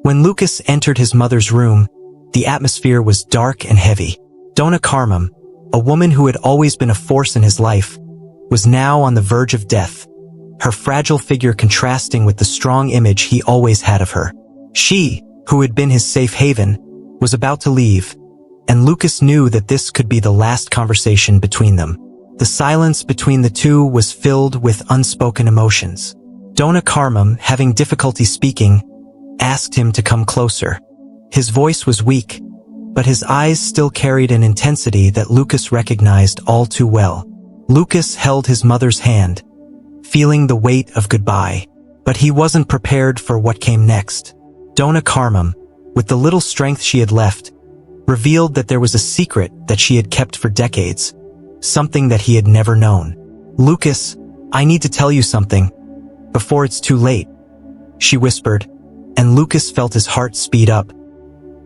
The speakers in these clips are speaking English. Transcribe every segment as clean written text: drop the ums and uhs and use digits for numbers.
When Lucas entered his mother's room, the atmosphere was dark and heavy. Donna Carmum, a woman who had always been a force in his life, was now on the verge of death, her fragile figure contrasting with the strong image he always had of her. She, who had been his safe haven, was about to leave, and Lucas knew that this could be the last conversation between them. The silence between the two was filled with unspoken emotions. Donna Carmum, having difficulty speaking, asked him to come closer. His voice was weak, but his eyes still carried an intensity that Lucas recognized all too well. Lucas held his mother's hand, feeling the weight of goodbye, but he wasn't prepared for what came next. Donna Carmum, with the little strength she had left, revealed that there was a secret that she had kept for decades, something that he had never known. "Lucas, I need to tell you something, before it's too late," she whispered, and Lucas felt his heart speed up.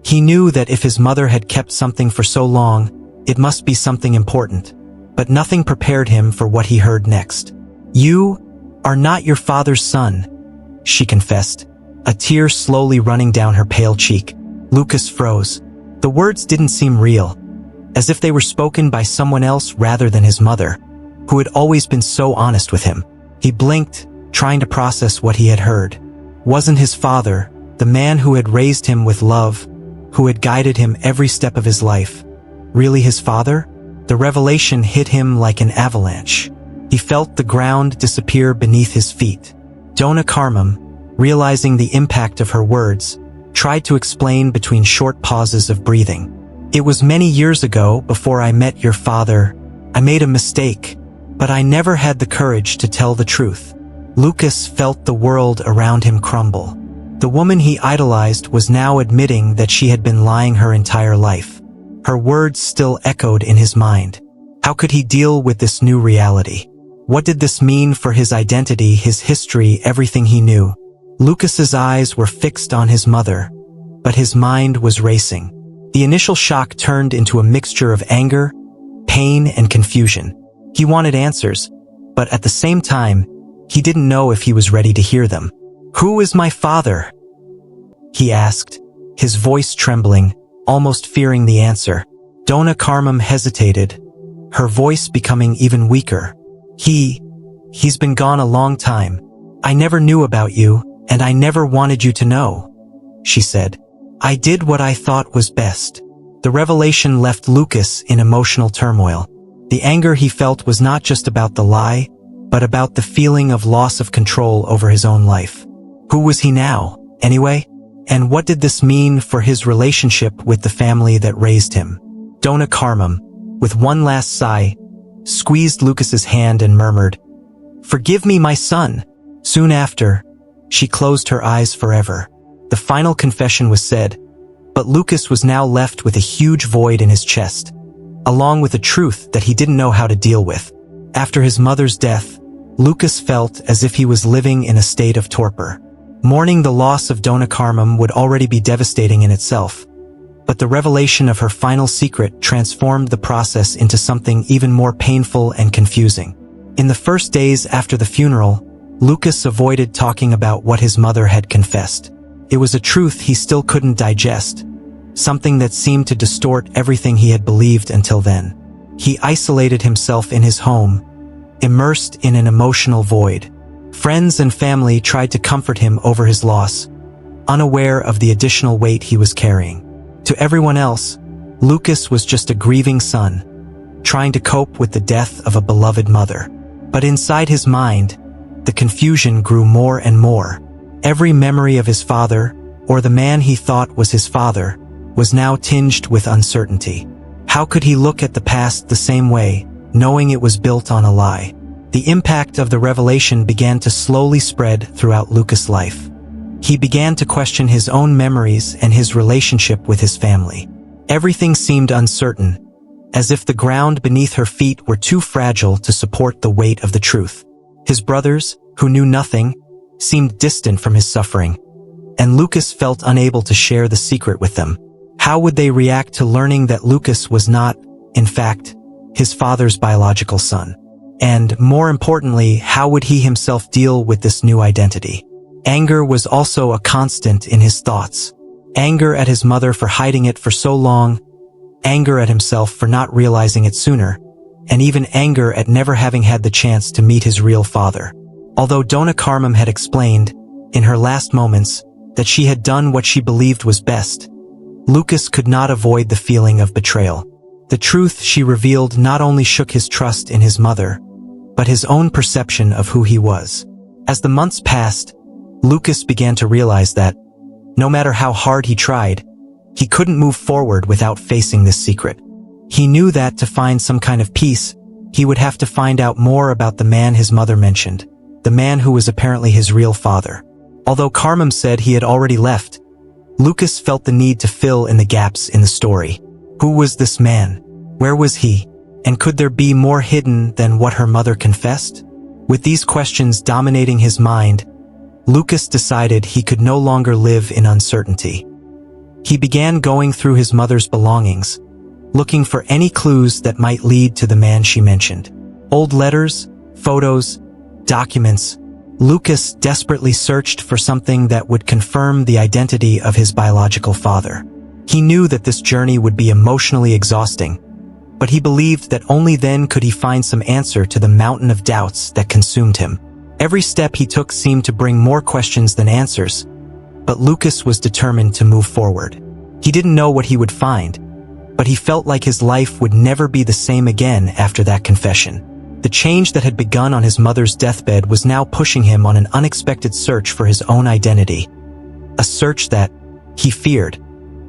He knew that if his mother had kept something for so long, it must be something important, but nothing prepared him for what he heard next. "You are not your father's son," she confessed, a tear slowly running down her pale cheek. Lucas froze. The words didn't seem real, as if they were spoken by someone else rather than his mother, who had always been so honest with him. He blinked, trying to process what he had heard. Wasn't his father, the man who had raised him with love, who had guided him every step of his life, really his father? The revelation hit him like an avalanche. He felt the ground disappear beneath his feet. Donna Carmum, realizing the impact of her words, tried to explain between short pauses of breathing. "It was many years ago, before I met your father. I made a mistake, but I never had the courage to tell the truth." Lucas felt the world around him crumble. The woman he idolized was now admitting that she had been lying her entire life. Her words still echoed in his mind. How could he deal with this new reality? What did this mean for his identity, his history, everything he knew? Lucas's eyes were fixed on his mother, but his mind was racing. The initial shock turned into a mixture of anger, pain, and confusion. He wanted answers, but at the same time, he didn't know if he was ready to hear them. "Who is my father?" he asked, his voice trembling, almost fearing the answer. Donna Carmum hesitated, her voice becoming even weaker. He's been gone a long time. I never knew about you, and I never wanted you to know," she said. "I did what I thought was best." The revelation left Lucas in emotional turmoil. The anger he felt was not just about the lie, but about the feeling of loss of control over his own life. Who was he now, anyway? And what did this mean for his relationship with the family that raised him? Donna Carmum, with one last sigh, squeezed Lucas's hand and murmured, "Forgive me, my son." Soon after, she closed her eyes forever. The final confession was said, but Lucas was now left with a huge void in his chest, along with a truth that he didn't know how to deal with. After his mother's death, Lucas felt as if he was living in a state of torpor. Mourning the loss of Donna Carmum would already be devastating in itself, but the revelation of her final secret transformed the process into something even more painful and confusing. In the first days after the funeral, Lucas avoided talking about what his mother had confessed. It was a truth he still couldn't digest, something that seemed to distort everything he had believed until then. He isolated himself in his home, immersed in an emotional void. Friends and family tried to comfort him over his loss, unaware of the additional weight he was carrying. To everyone else, Lucas was just a grieving son, trying to cope with the death of a beloved mother. But inside his mind, the confusion grew more and more. Every memory of his father, or the man he thought was his father, was now tinged with uncertainty. How could he look at the past the same way, knowing it was built on a lie? The impact of the revelation began to slowly spread throughout Lucas' life. He began to question his own memories and his relationship with his family. Everything seemed uncertain, as if the ground beneath her feet were too fragile to support the weight of the truth. His brothers, who knew nothing, seemed distant from his suffering, and Lucas felt unable to share the secret with them. How would they react to learning that Lucas was not, in fact, his father's biological son? And, more importantly, how would he himself deal with this new identity? Anger was also a constant in his thoughts. Anger at his mother for hiding it for so long, anger at himself for not realizing it sooner, and even anger at never having had the chance to meet his real father. Although Donna Karam had explained, in her last moments, that she had done what she believed was best, Lucas could not avoid the feeling of betrayal. The truth she revealed not only shook his trust in his mother, but his own perception of who he was. As the months passed, Lucas began to realize that, no matter how hard he tried, he couldn't move forward without facing this secret. He knew that to find some kind of peace, he would have to find out more about the man his mother mentioned, the man who was apparently his real father. Although Karam said he had already left, Lucas felt the need to fill in the gaps in the story. Who was this man? Where was he? And could there be more hidden than what her mother confessed? With these questions dominating his mind, Lucas decided he could no longer live in uncertainty. He began going through his mother's belongings, looking for any clues that might lead to the man she mentioned. Old letters, photos, documents. Lucas desperately searched for something that would confirm the identity of his biological father. He knew that this journey would be emotionally exhausting, but he believed that only then could he find some answer to the mountain of doubts that consumed him. Every step he took seemed to bring more questions than answers, but Lucas was determined to move forward. He didn't know what he would find, but he felt like his life would never be the same again after that confession. The change that had begun on his mother's deathbed was now pushing him on an unexpected search for his own identity. A search that, he feared,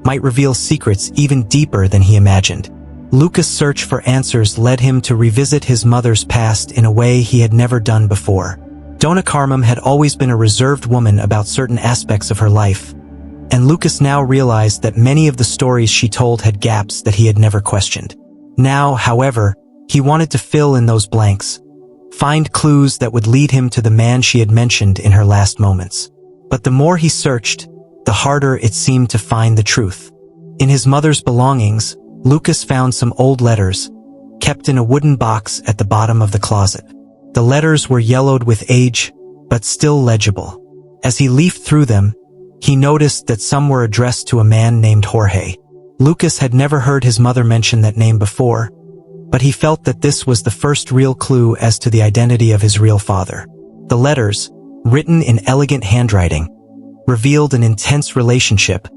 might reveal secrets even deeper than he imagined. Lucas' search for answers led him to revisit his mother's past in a way he had never done before. Donna Karam had always been a reserved woman about certain aspects of her life, and Lucas now realized that many of the stories she told had gaps that he had never questioned. Now, however, he wanted to fill in those blanks, find clues that would lead him to the man she had mentioned in her last moments. But the more he searched, the harder it seemed to find the truth. In his mother's belongings, Lucas found some old letters, kept in a wooden box at the bottom of the closet. The letters were yellowed with age, but still legible. As he leafed through them, he noticed that some were addressed to a man named Jorge. Lucas had never heard his mother mention that name before, but he felt that this was the first real clue as to the identity of his real father. The letters, written in elegant handwriting, revealed an intense relationship,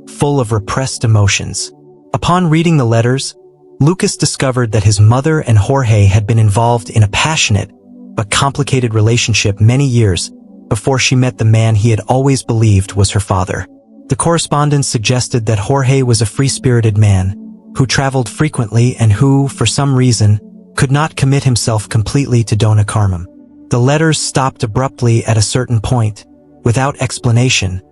full of repressed emotions. Upon reading the letters, Lucas discovered that his mother and Jorge had been involved in a passionate but complicated relationship many years before she met the man he had always believed was her father. The correspondence suggested that Jorge was a free-spirited man who traveled frequently and who, for some reason, could not commit himself completely to Donna Karam. The letters stopped abruptly at a certain point, without explanation,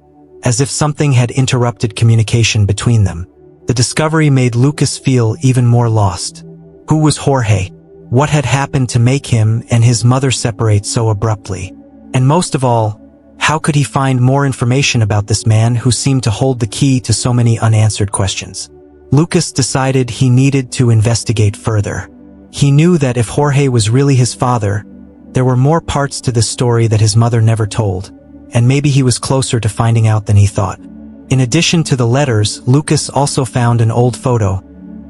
as if something had interrupted communication between them. The discovery made Lucas feel even more lost. Who was Jorge? What had happened to make him and his mother separate so abruptly? And most of all, how could he find more information about this man who seemed to hold the key to so many unanswered questions? Lucas decided he needed to investigate further. He knew that if Jorge was really his father, there were more parts to this story that his mother never told, and maybe he was closer to finding out than he thought. In addition to the letters, Lucas also found an old photo,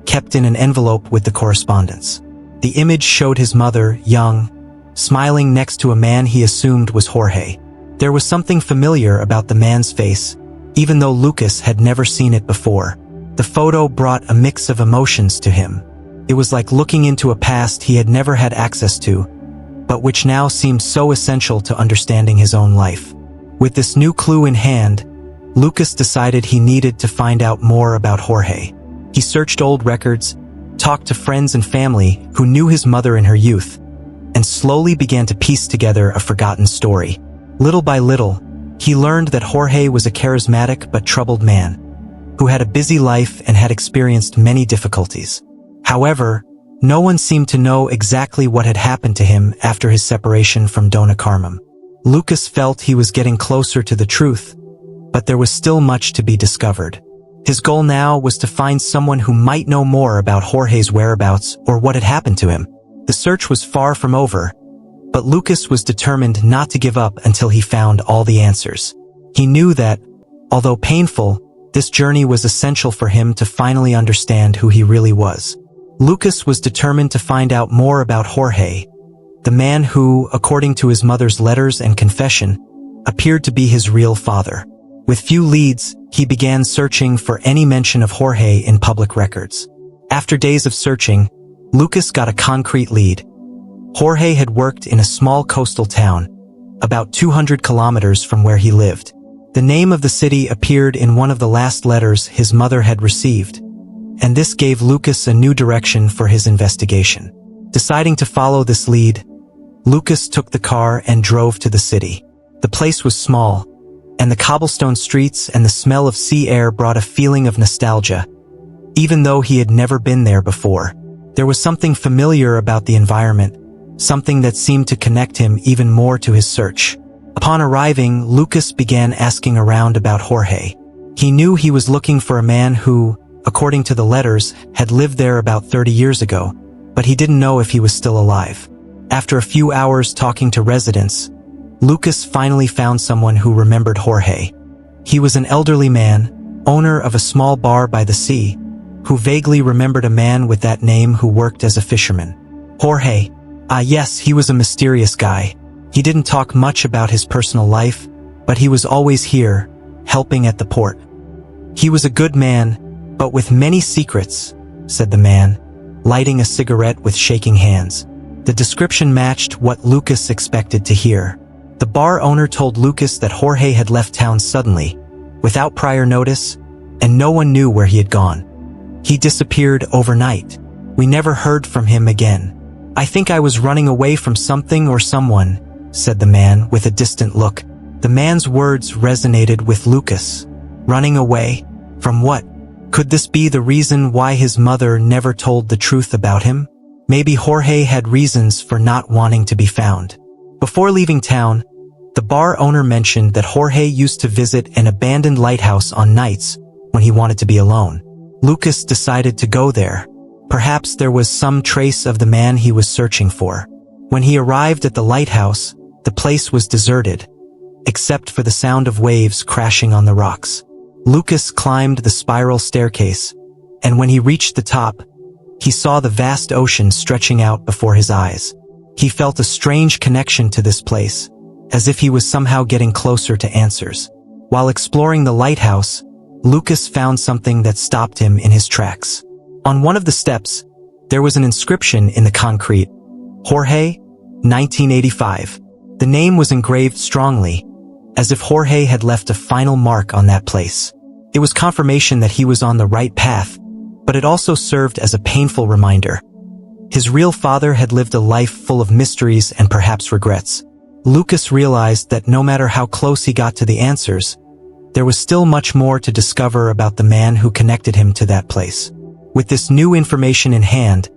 kept in an envelope with the correspondence. The image showed his mother, young, smiling next to a man he assumed was Jorge. There was something familiar about the man's face, even though Lucas had never seen it before. The photo brought a mix of emotions to him. It was like looking into a past he had never had access to, but which now seemed so essential to understanding his own life. With this new clue in hand, Lucas decided he needed to find out more about Jorge. He searched old records, talked to friends and family who knew his mother in her youth, and slowly began to piece together a forgotten story. Little by little, he learned that Jorge was a charismatic but troubled man, who had a busy life and had experienced many difficulties. However, no one seemed to know exactly what had happened to him after his separation from Donna Karam. Lucas felt he was getting closer to the truth, but there was still much to be discovered. His goal now was to find someone who might know more about Jorge's whereabouts or what had happened to him. The search was far from over, But Lucas was determined not to give up until he found all the answers. He knew that, although painful, this journey was essential for him to finally understand who he really was. Lucas was determined to find out more about Jorge, the man who, according to his mother's letters and confession, appeared to be his real father. With few leads, he began searching for any mention of Jorge in public records. After days of searching, Lucas got a concrete lead. Jorge had worked in a small coastal town, about 200 kilometers from where he lived. The name of the city appeared in one of the last letters his mother had received, and this gave Lucas a new direction for his investigation. Deciding to follow this lead, Lucas took the car and drove to the city. The place was small, and the cobblestone streets and the smell of sea air brought a feeling of nostalgia, even though he had never been there before. There was something familiar about the environment, something that seemed to connect him even more to his search. Upon arriving, Lucas began asking around about Jorge. He knew he was looking for a man who, according to the letters, had lived there about 30 years ago, but he didn't know if he was still alive. After a few hours talking to residents, Lucas finally found someone who remembered Jorge. He was an elderly man, owner of a small bar by the sea, who vaguely remembered a man with that name who worked as a fisherman. Jorge. Yes, he was a mysterious guy. He didn't talk much about his personal life, but he was always here, helping at the port. He was a good man, but with many secrets, said the man, lighting a cigarette with shaking hands. The description matched what Lucas expected to hear. The bar owner told Lucas that Jorge had left town suddenly, without prior notice, and no one knew where he had gone. He disappeared overnight. We never heard from him again. I think I was running away from something or someone, said the man with a distant look. The man's words resonated with Lucas. Running away? From what? Could this be the reason why his mother never told the truth about him? Maybe Jorge had reasons for not wanting to be found. Before leaving town, the bar owner mentioned that Jorge used to visit an abandoned lighthouse on nights when he wanted to be alone. Lucas decided to go there. Perhaps there was some trace of the man he was searching for. When he arrived at the lighthouse, the place was deserted, except for the sound of waves crashing on the rocks. Lucas climbed the spiral staircase, and when he reached the top, he saw the vast ocean stretching out before his eyes. He felt a strange connection to this place, as if he was somehow getting closer to answers. While exploring the lighthouse, Lucas found something that stopped him in his tracks. On one of the steps, there was an inscription in the concrete. Jorge, 1985. The name was engraved strongly, as if Jorge had left a final mark on that place. It was confirmation that he was on the right path, but it also served as a painful reminder. His real father had lived a life full of mysteries and perhaps regrets. Lucas realized that no matter how close he got to the answers, there was still much more to discover about the man who connected him to that place. With this new information in hand,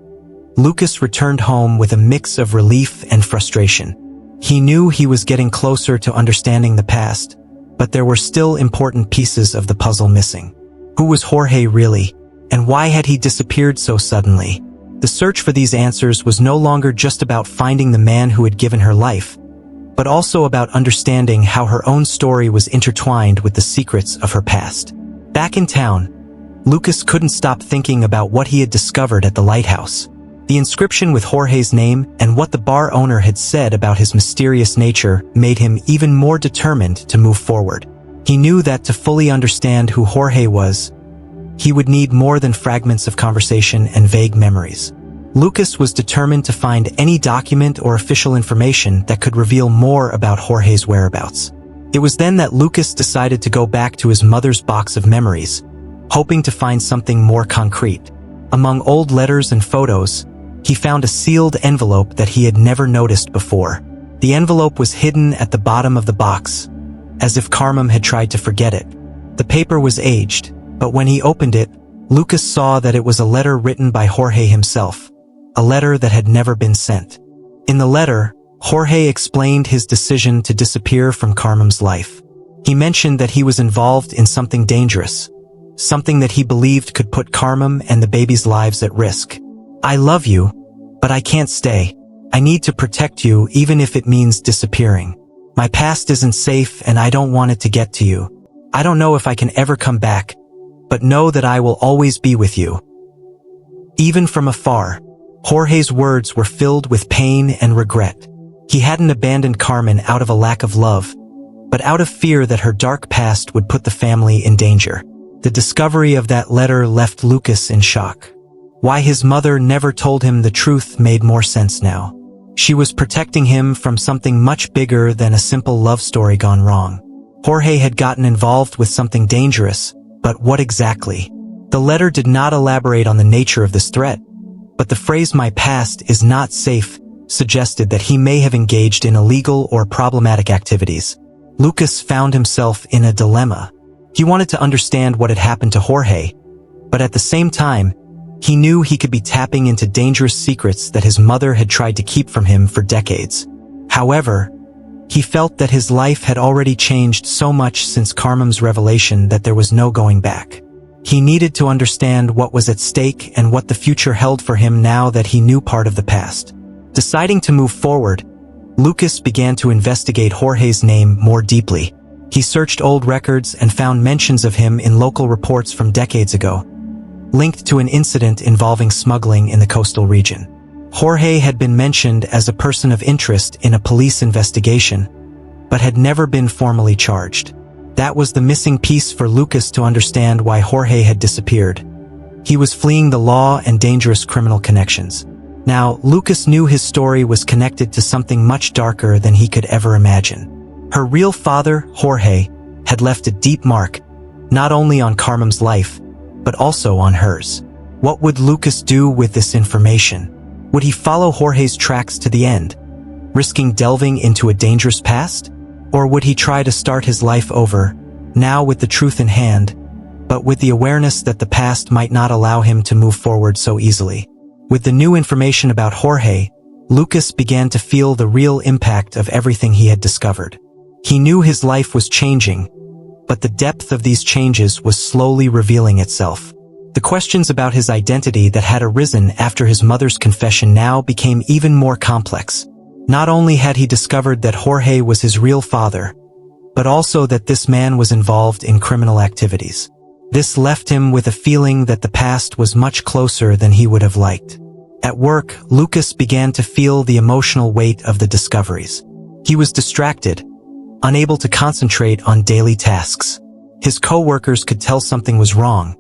Lucas returned home with a mix of relief and frustration. He knew he was getting closer to understanding the past, but there were still important pieces of the puzzle missing. Who was Jorge really, and why had he disappeared so suddenly? The search for these answers was no longer just about finding the man who had given her life, but also about understanding how her own story was intertwined with the secrets of her past. Back in town, Lucas couldn't stop thinking about what he had discovered at the lighthouse. The inscription with Jorge's name and what the bar owner had said about his mysterious nature made him even more determined to move forward. He knew that to fully understand who Jorge was, he would need more than fragments of conversation and vague memories. Lucas was determined to find any document or official information that could reveal more about Jorge's whereabouts. It was then that Lucas decided to go back to his mother's box of memories, hoping to find something more concrete. Among old letters and photos, he found a sealed envelope that he had never noticed before. The envelope was hidden at the bottom of the box, as if Carmen had tried to forget it. The paper was aged, but when he opened it, Lucas saw that it was a letter written by Jorge himself, a letter that had never been sent. In the letter, Jorge explained his decision to disappear from Carmen's life. He mentioned that he was involved in something dangerous, something that he believed could put Carmen and the baby's lives at risk. I love you, but I can't stay. I need to protect you even if it means disappearing. My past isn't safe and I don't want it to get to you. I don't know if I can ever come back, but know that I will always be with you." Even from afar, Jorge's words were filled with pain and regret. He hadn't abandoned Carmen out of a lack of love, but out of fear that her dark past would put the family in danger. The discovery of that letter left Lucas in shock. Why his mother never told him the truth made more sense now. She was protecting him from something much bigger than a simple love story gone wrong. Jorge had gotten involved with something dangerous, but what exactly? The letter did not elaborate on the nature of this threat, but the phrase "my past is not safe" suggested that he may have engaged in illegal or problematic activities. Lucas found himself in a dilemma. He wanted to understand what had happened to Jorge, but at the same time, he knew he could be tapping into dangerous secrets that his mother had tried to keep from him for decades. However, he felt that his life had already changed so much since Carmen's revelation that there was no going back. He needed to understand what was at stake and what the future held for him now that he knew part of the past. Deciding to move forward, Lucas began to investigate Jorge's name more deeply. He searched old records and found mentions of him in local reports from decades ago, linked to an incident involving smuggling in the coastal region. Jorge had been mentioned as a person of interest in a police investigation, but had never been formally charged. That was the missing piece for Lucas to understand why Jorge had disappeared. He was fleeing the law and dangerous criminal connections. Now, Lucas knew his story was connected to something much darker than he could ever imagine. Her real father, Jorge, had left a deep mark, not only on Carmen's life, but also on hers. What would Lucas do with this information? Would he follow Jorge's tracks to the end, risking delving into a dangerous past? Or would he try to start his life over, now with the truth in hand, but with the awareness that the past might not allow him to move forward so easily? With the new information about Jorge, Lucas began to feel the real impact of everything he had discovered. He knew his life was changing, but the depth of these changes was slowly revealing itself. The questions about his identity that had arisen after his mother's confession now became even more complex. Not only had he discovered that Jorge was his real father, but also that this man was involved in criminal activities. This left him with a feeling that the past was much closer than he would have liked. At work, Lucas began to feel the emotional weight of the discoveries. He was distracted, unable to concentrate on daily tasks. His co-workers could tell something was wrong,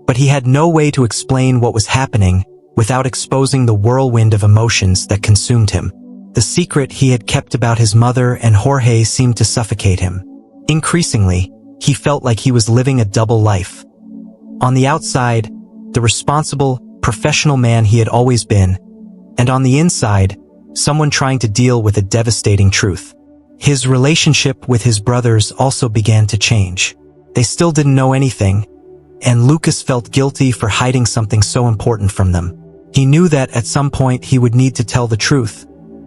but he had no way to explain what was happening without exposing the whirlwind of emotions that consumed him. The secret he had kept about his mother and Jorge seemed to suffocate him. Increasingly, he felt like he was living a double life. On the outside, the responsible, professional man he had always been, and on the inside, someone trying to deal with a devastating truth. His relationship with his brothers also began to change. They still didn't know anything, and Lucas felt guilty for hiding something so important from them. He knew that at some point he would need to tell the truth,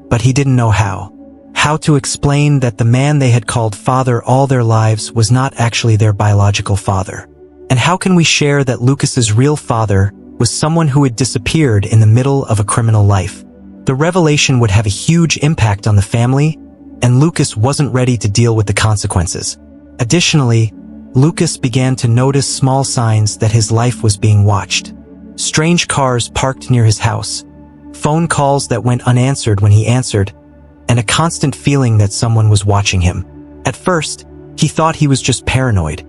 but he didn't know how. How to explain that the man they had called father all their lives was not actually their biological father. And how can we share that Lucas's real father was someone who had disappeared in the middle of a criminal life? The revelation would have a huge impact on the family, and Lucas wasn't ready to deal with the consequences. Additionally, Lucas began to notice small signs that his life was being watched. Strange cars parked near his house, phone calls that went unanswered when he answered, and a constant feeling that someone was watching him. At first, he thought he was just paranoid,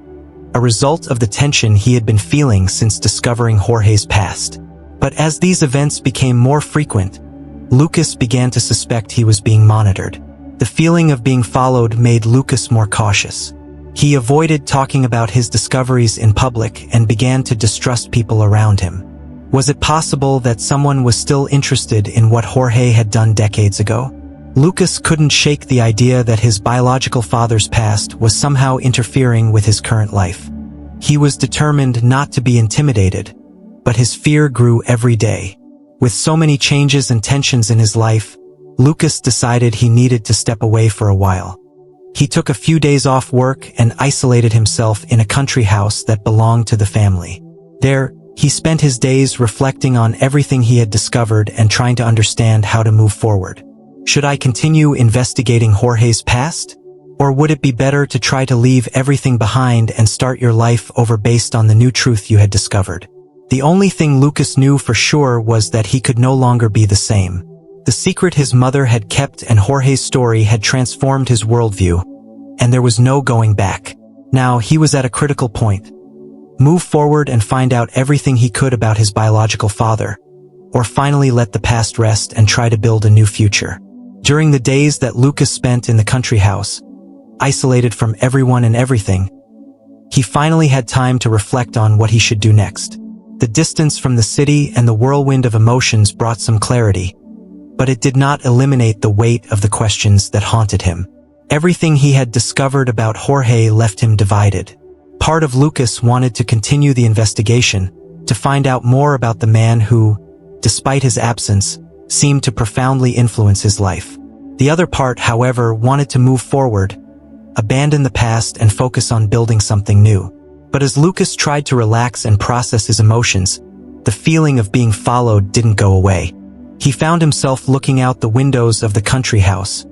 a result of the tension he had been feeling since discovering Jorge's past. But as these events became more frequent, Lucas began to suspect he was being monitored. The feeling of being followed made Lucas more cautious. He avoided talking about his discoveries in public and began to distrust people around him. Was it possible that someone was still interested in what Jorge had done decades ago? Lucas couldn't shake the idea that his biological father's past was somehow interfering with his current life. He was determined not to be intimidated, but his fear grew every day. With so many changes and tensions in his life, Lucas decided he needed to step away for a while. He took a few days off work and isolated himself in a country house that belonged to the family. There, He spent his days reflecting on everything he had discovered and trying to understand how to move forward. Should I continue investigating Jorge's past? Or would it be better to try to leave everything behind and start your life over based on the new truth you had discovered? The only thing Lucas knew for sure was that he could no longer be the same. The secret his mother had kept and Jorge's story had transformed his worldview, and there was no going back. Now he was at a critical point. Move forward and find out everything he could about his biological father, or finally let the past rest and try to build a new future. During the days that Lucas spent in the country house, isolated from everyone and everything, he finally had time to reflect on what he should do next. The distance from the city and the whirlwind of emotions brought some clarity, but it did not eliminate the weight of the questions that haunted him. Everything he had discovered about Jorge left him divided. Part of Lucas wanted to continue the investigation, to find out more about the man who, despite his absence, seemed to profoundly influence his life. The other part, however, wanted to move forward, abandon the past and focus on building something new. But as Lucas tried to relax and process his emotions, the feeling of being followed didn't go away. He found himself looking out the windows of the country house,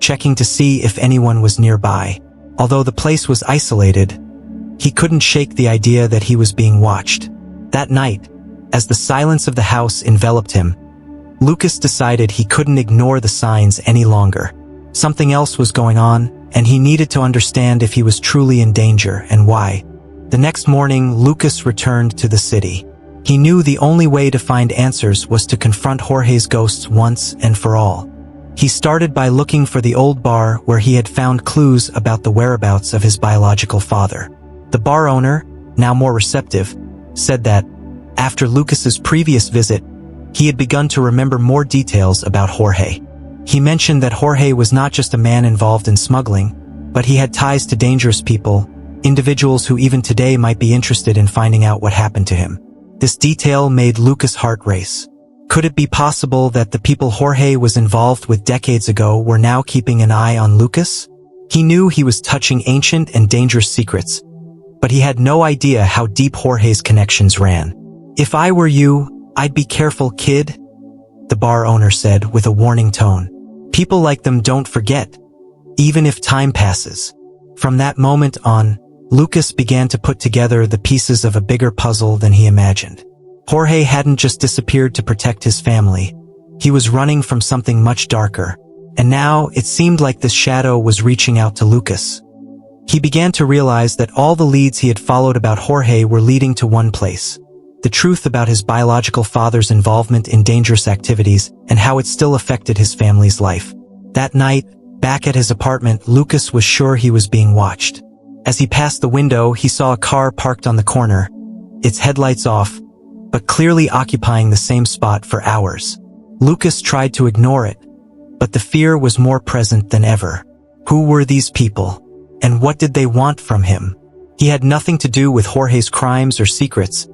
checking to see if anyone was nearby. Although the place was isolated, he couldn't shake the idea that he was being watched. That night, as the silence of the house enveloped him, Lucas decided he couldn't ignore the signs any longer. Something else was going on, and he needed to understand if he was truly in danger and why. The next morning, Lucas returned to the city. He knew the only way to find answers was to confront Jorge's ghosts once and for all. He started by looking for the old bar where he had found clues about the whereabouts of his biological father. The bar owner, now more receptive, said that, after Lucas's previous visit, he had begun to remember more details about Jorge. He mentioned that Jorge was not just a man involved in smuggling, but he had ties to dangerous people, individuals who even today might be interested in finding out what happened to him. This detail made Lucas' heart race. Could it be possible that the people Jorge was involved with decades ago were now keeping an eye on Lucas? He knew he was touching ancient and dangerous secrets, but he had no idea how deep Jorge's connections ran. "If I were you, I'd be careful, kid," the bar owner said with a warning tone. "People like them don't forget, even if time passes." From that moment on, Lucas began to put together the pieces of a bigger puzzle than he imagined. Jorge hadn't just disappeared to protect his family. He was running from something much darker, and now it seemed like this shadow was reaching out to Lucas. He began to realize that all the leads he had followed about Jorge were leading to one place: the truth about his biological father's involvement in dangerous activities and how it still affected his family's life. That night, back at his apartment, Lucas was sure he was being watched. As he passed the window, he saw a car parked on the corner, its headlights off, but clearly occupying the same spot for hours. Lucas tried to ignore it, but the fear was more present than ever. Who were these people? And what did they want from him? He had nothing to do with Jorge's crimes or secrets,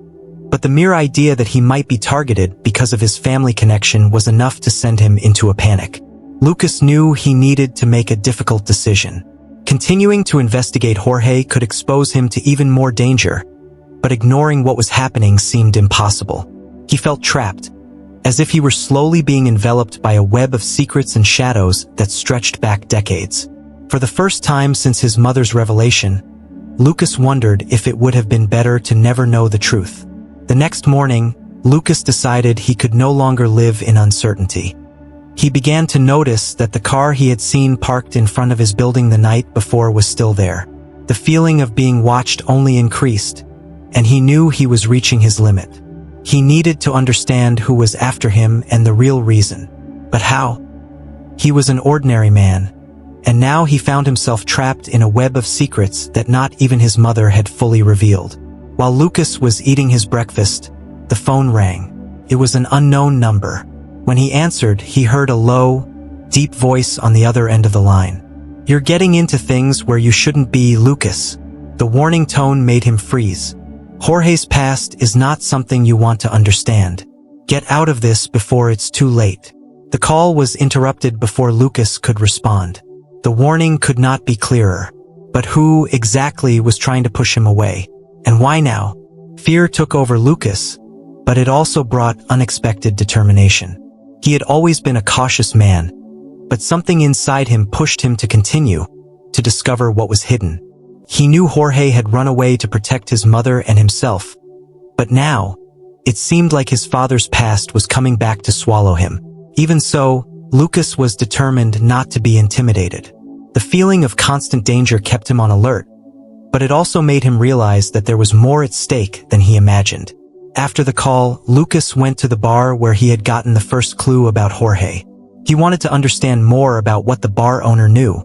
but the mere idea that he might be targeted because of his family connection was enough to send him into a panic. Lucas knew he needed to make a difficult decision. Continuing to investigate Jorge could expose him to even more danger, but ignoring what was happening seemed impossible. He felt trapped, as if he were slowly being enveloped by a web of secrets and shadows that stretched back decades. For the first time since his mother's revelation, Lucas wondered if it would have been better to never know the truth. The next morning, Lucas decided he could no longer live in uncertainty. He began to notice that the car he had seen parked in front of his building the night before was still there. The feeling of being watched only increased, and he knew he was reaching his limit. He needed to understand who was after him and the real reason. But how? He was an ordinary man, and now he found himself trapped in a web of secrets that not even his mother had fully revealed. While Lucas was eating his breakfast, the phone rang. It was an unknown number. When he answered, he heard a low, deep voice on the other end of the line. "You're getting into things where you shouldn't be, Lucas." The warning tone made him freeze. Jorge's past is not something you want to understand. Get out of this before it's too late. The call was interrupted before Lucas could respond. The warning could not be clearer. But who exactly was trying to push him away? And why now? Fear took over Lucas, but it also brought unexpected determination. He had always been a cautious man, but something inside him pushed him to continue, to discover what was hidden. He knew Jorge had run away to protect his mother and himself, but now, it seemed like his father's past was coming back to swallow him. Even so, Lucas was determined not to be intimidated. The feeling of constant danger kept him on alert, but it also made him realize that there was more at stake than he imagined. After the call, Lucas went to the bar where he had gotten the first clue about Jorge. He wanted to understand more about what the bar owner knew,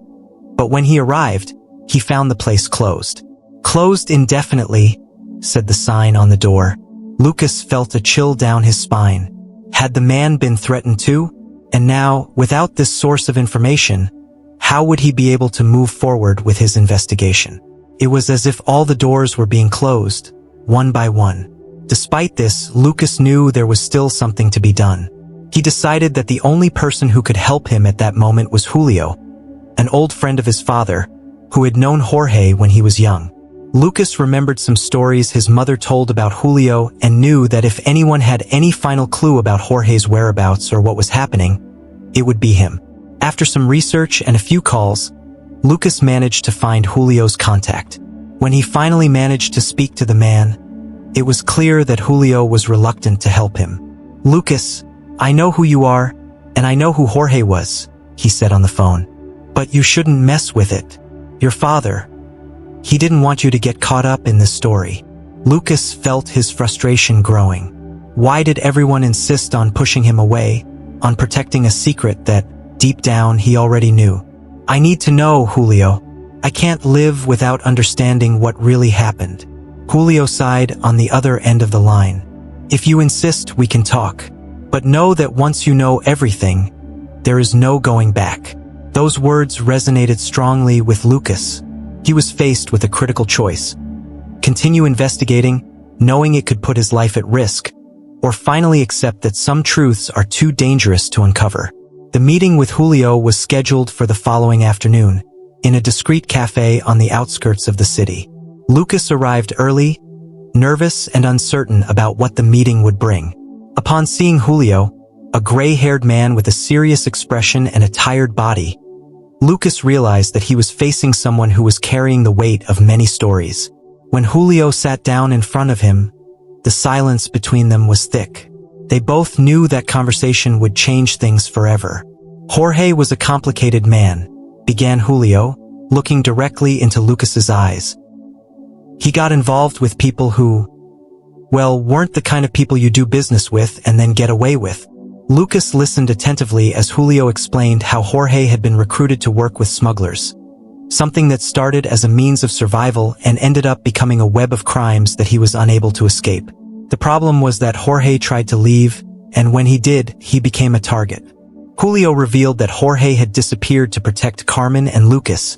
but when he arrived, he found the place closed. "Closed indefinitely," said the sign on the door. Lucas felt a chill down his spine. Had the man been threatened too? And now, without this source of information, how would he be able to move forward with his investigation? It was as if all the doors were being closed, one by one. Despite this, Lucas knew there was still something to be done. He decided that the only person who could help him at that moment was Julio, an old friend of his father, who had known Jorge when he was young. Lucas remembered some stories his mother told about Julio and knew that if anyone had any final clue about Jorge's whereabouts or what was happening, it would be him. After some research and a few calls, Lucas managed to find Julio's contact. When he finally managed to speak to the man, it was clear that Julio was reluctant to help him. "Lucas, I know who you are, and I know who Jorge was," he said on the phone. "But you shouldn't mess with it. Your father, he didn't want you to get caught up in this story." Lucas felt his frustration growing. Why did everyone insist on pushing him away, on protecting a secret that, deep down, he already knew? "I need to know, Julio. I can't live without understanding what really happened." Julio sighed on the other end of the line. "If you insist, we can talk. But know that once you know everything, there is no going back." Those words resonated strongly with Lucas. He was faced with a critical choice. Continue investigating, knowing it could put his life at risk, or finally accept that some truths are too dangerous to uncover. The meeting with Julio was scheduled for the following afternoon, in a discreet cafe on the outskirts of the city. Lucas arrived early, nervous and uncertain about what the meeting would bring. Upon seeing Julio, a gray-haired man with a serious expression and a tired body, Lucas realized that he was facing someone who was carrying the weight of many stories. When Julio sat down in front of him, the silence between them was thick. They both knew that conversation would change things forever. "Jorge was a complicated man," began Julio, looking directly into Lucas's eyes. "He got involved with people who, well, weren't the kind of people you do business with and then get away with." Lucas listened attentively as Julio explained how Jorge had been recruited to work with smugglers, something that started as a means of survival and ended up becoming a web of crimes that he was unable to escape. The problem was that Jorge tried to leave, and when he did, he became a target. Julio revealed that Jorge had disappeared to protect Carmen and Lucas,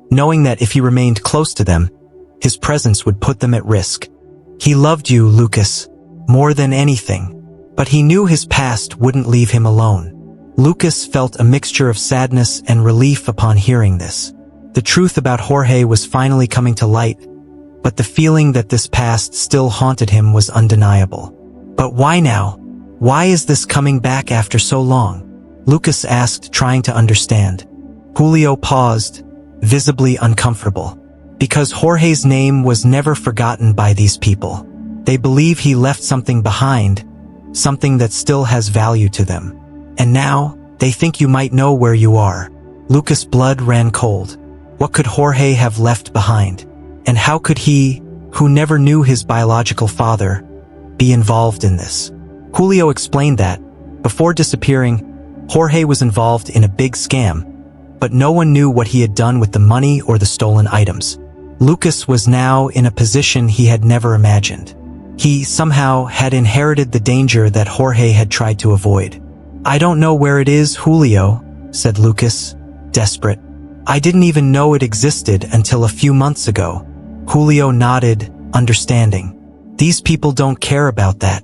knowing that if he remained close to them, his presence would put them at risk. "He loved you, Lucas, more than anything. But he knew his past wouldn't leave him alone." Lucas felt a mixture of sadness and relief upon hearing this. The truth about Jorge was finally coming to light, but the feeling that this past still haunted him was undeniable. "But why now? Why is this coming back after so long?" Lucas asked, trying to understand. Julio paused, visibly uncomfortable. "Because Jorge's name was never forgotten by these people. They believe he left something behind, something that still has value to them. And now, they think you might know where you are." Lucas' blood ran cold. What could Jorge have left behind? And how could he, who never knew his biological father, be involved in this? Julio explained that, before disappearing, Jorge was involved in a big scam, but no one knew what he had done with the money or the stolen items. Lucas was now in a position he had never imagined. He somehow had inherited the danger that Jorge had tried to avoid. "I don't know where it is, Julio," said Lucas, desperate. "I didn't even know it existed until a few months ago." Julio nodded, understanding. "These people don't care about that.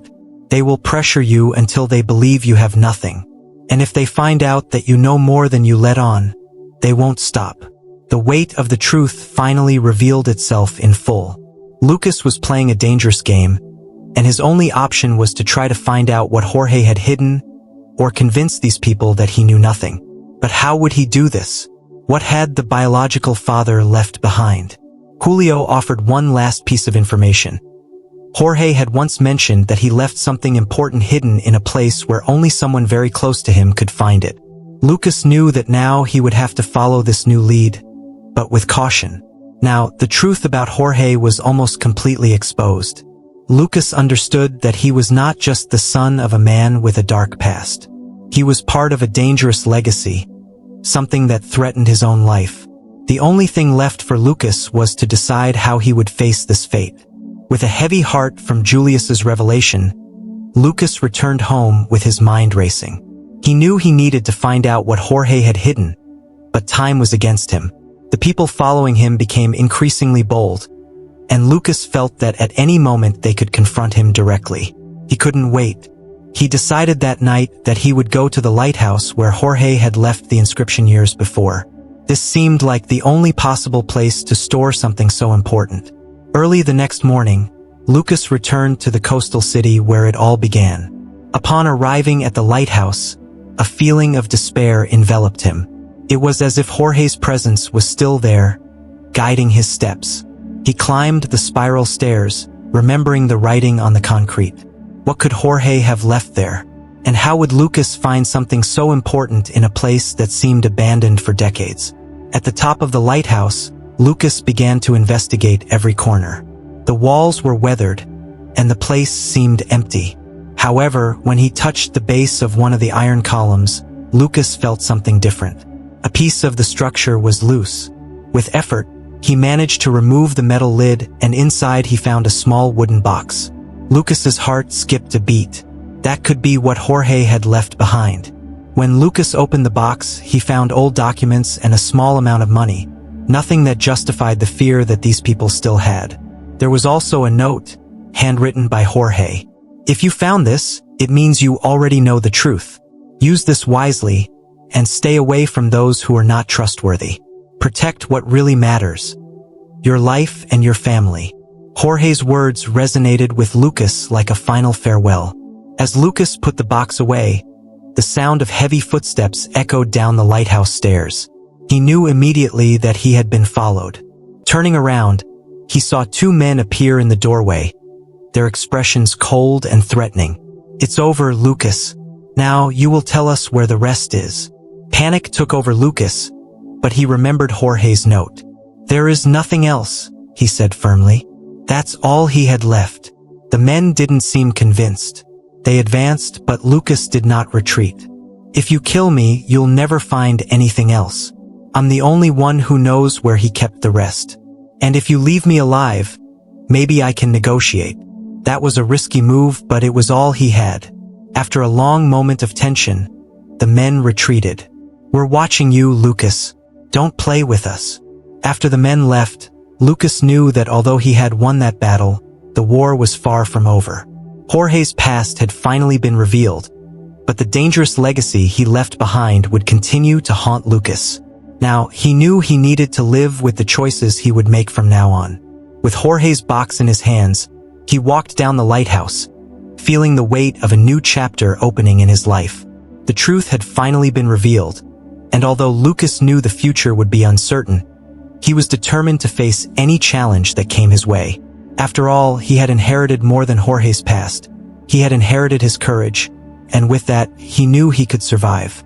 They will pressure you until they believe you have nothing. And if they find out that you know more than you let on, they won't stop." The weight of the truth finally revealed itself in full. Lucas was playing a dangerous game, and his only option was to try to find out what Jorge had hidden or convince these people that he knew nothing. But how would he do this? What had the biological father left behind? Julio offered one last piece of information. Jorge had once mentioned that he left something important hidden in a place where only someone very close to him could find it. Lucas knew that now he would have to follow this new lead, but with caution. Now, the truth about Jorge was almost completely exposed. Lucas understood that he was not just the son of a man with a dark past. He was part of a dangerous legacy, something that threatened his own life. The only thing left for Lucas was to decide how he would face this fate. With a heavy heart from Julius's revelation, Lucas returned home with his mind racing. He knew he needed to find out what Jorge had hidden, but time was against him. The people following him became increasingly bold, and Lucas felt that at any moment they could confront him directly. He couldn't wait. He decided that night that he would go to the lighthouse where Jorge had left the inscription years before. This seemed like the only possible place to store something so important. Early the next morning, Lucas returned to the coastal city where it all began. Upon arriving at the lighthouse, a feeling of despair enveloped him. It was as if Jorge's presence was still there, guiding his steps. He climbed the spiral stairs, remembering the writing on the concrete. What could Jorge have left there? And how would Lucas find something so important in a place that seemed abandoned for decades? At the top of the lighthouse, Lucas began to investigate every corner. The walls were weathered, and the place seemed empty. However, when he touched the base of one of the iron columns, Lucas felt something different. A piece of the structure was loose. With effort, he managed to remove the metal lid, and inside he found a small wooden box. Lucas's heart skipped a beat. That could be what Jorge had left behind. When Lucas opened the box, he found old documents and a small amount of money. Nothing that justified the fear that these people still had. There was also a note, handwritten by Jorge. If you found this, it means you already know the truth. Use this wisely, and stay away from those who are not trustworthy. Protect what really matters: your life and your family. Jorge's words resonated with Lucas like a final farewell. As Lucas put the box away, the sound of heavy footsteps echoed down the lighthouse stairs. He knew immediately that he had been followed. Turning around, he saw two men appear in the doorway, their expressions cold and threatening. "It's over, Lucas. Now you will tell us where the rest is." Panic took over Lucas, but he remembered Jorge's note. "There is nothing else," he said firmly. That's all he had left. The men didn't seem convinced. They advanced, but Lucas did not retreat. "If you kill me, you'll never find anything else. I'm the only one who knows where he kept the rest. And if you leave me alive, maybe I can negotiate." That was a risky move, but it was all he had. After a long moment of tension, the men retreated. "We're watching you, Lucas. Don't play with us." After the men left, Lucas knew that although he had won that battle, the war was far from over. Jorge's past had finally been revealed, but the dangerous legacy he left behind would continue to haunt Lucas. Now, he knew he needed to live with the choices he would make from now on. With Jorge's box in his hands, he walked down the lighthouse, feeling the weight of a new chapter opening in his life. The truth had finally been revealed, and although Lucas knew the future would be uncertain, he was determined to face any challenge that came his way. After all, he had inherited more than Jorge's past. He had inherited his courage, and with that, he knew he could survive.